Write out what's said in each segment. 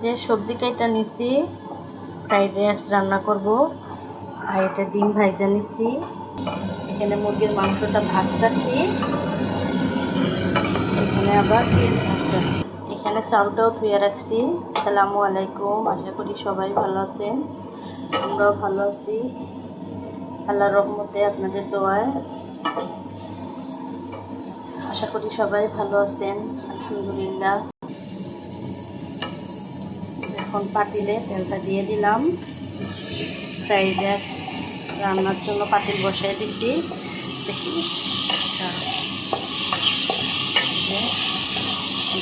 যে সবজি কাইটা নিছি ফ্রাইড রাইস রান্না করব। আর এটা ডিম ভাইজা নিছি। এখানে মুরগির মাংসটা ভাজতাছি, এখানে আবার পেঁয়াজ ভাজতাছি। এখানে চালটাও ধুয়ে রাখছি। আসসালামু আলাইকুম, আশা করি সবাই ভালো আছেন। আমরাও ভালো আছি আল্লাহর রহমতে, আপনাদের দোয়ায়। আশা করি সবাই ভালো আছেন, আলহামদুলিল্লাহ। এখন পাতিলে তেলটা দিয়ে দিলাম। ফ্রাইড রাইস রান্নার জন্য পাতিল বসাই দিচ্ছি। দেখি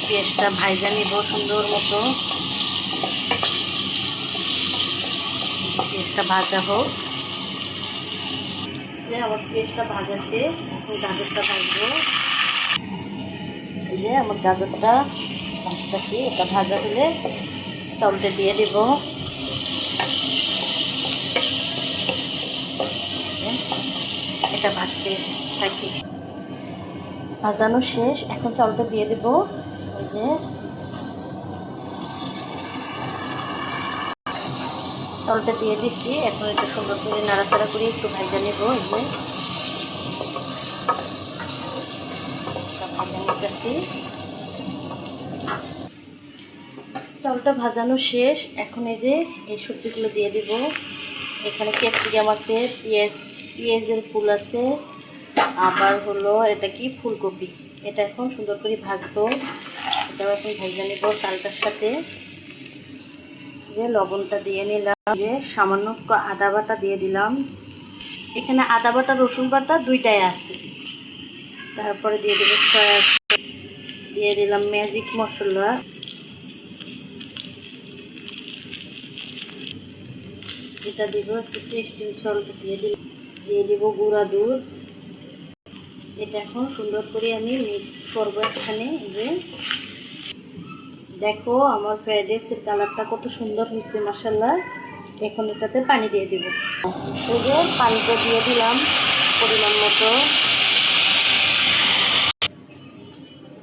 পেঁয়াজটা ভাইজা নিব সুন্দর মতো। পেঁয়াজটা ভাজা হোক। আমার পেঁয়াজটা ভাজা শেষ, এখন গাজরটা ভাজবো। এই যে আমার গাজরটা ভাজতেছি, এটা ভাজা হলে চাউলটা দিয়ে দিব। এটা ভাজতে থাকি। ভাজানো শেষ, এখন চাউলটা দিয়ে দেব। এই যে চাউলটা দিয়ে দিচ্ছি, এখন একটু সুন্দর করে নাড়াচাড়া করে একটু ভাজা নেব। এই যে ভাজা নিতেছি। চাউলটা ভাজানো শেষ, এখন এই যে এই সবজিগুলো দিয়ে দিব। এখানে ক্যাপসিকাম আছে, পেঁয়াজের ফুল আছে, আবার হলো এটা কি ফুলকপি। এটা এখন সুন্দর করে ভাজবো। এটাও এখন ভেজে নেব চালটার সাথে। যে লবণটা দিয়ে নিলাম, যে সামান্য আদা বাটা দিয়ে দিলাম। এখানে আদা বাটা রসুন বাটা দুইটাই আছে। তারপরে দিয়ে দেবো সয়া সস, দিয়ে দিলাম ম্যাজিক মশলা, এটা দিব একটু টেস্টি সল্ট দিয়ে দিব গুঁড়া দুধ। এটা এখন সুন্দর করে আমি মিক্স করবো এখানে। যে দেখো আমার ফ্রাইড রাইসের কালারটা কত সুন্দর হয়েছে মাশাআল্লাহ। এখন এটাতে পানি দিয়ে দিব। এই যে পানিটা দিয়ে দিলাম পরিমাণ মতো।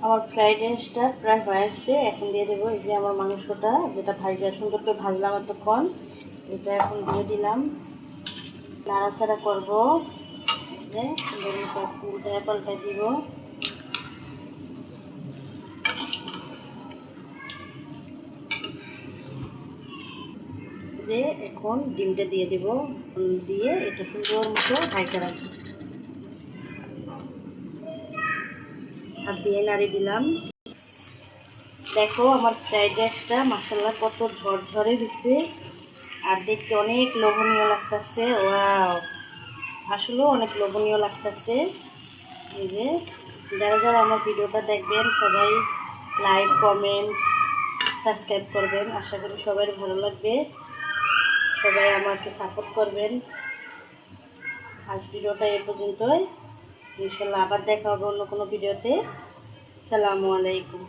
আমার ফ্রাইড রাইসটা প্রায় হয়ে আসছে, এখন দিয়ে দেবো এই যে আমার মাংসটা, যেটা ভাজা সুন্দর করে ভাজলাম এতক্ষণ। এটা এখন দিয়ে দিলাম, নাড়াচাড়া করবো। যে সুন্দর মতো উল্টায় পাল্টায় দিব। যে এখন ডিমটা দিয়ে দেব, দিয়ে এটা সুন্দর মতো ঢাকা রাখবো। হাত দিয়ে নাড়িয়ে দিলাম। দেখো আমার ফ্রাইড রাইসটা মাশাআল্লাহ কত ঝরঝরে হয়েছে, আর দেখতে অনেক লোভনীয় লাগতেছে। ওয়াও, আসলেও অনেক লোভনীয় লাগতেছে। এই যে যারা যারা আমার ভিডিওটা দেখবেন সবাই লাইক, কমেন্ট, সাবস্ক্রাইব করবেন। আশা করি সবাই ভালো লাগবে, সবাই আমাকে সাপোর্ট করবেন। আজ ভিডিওটা এ পর্যন্তই, ইনশাল্লাহ আবার দেখা হবে অন্য কোনো ভিডিওতে। আসসালামু আলাইকুম।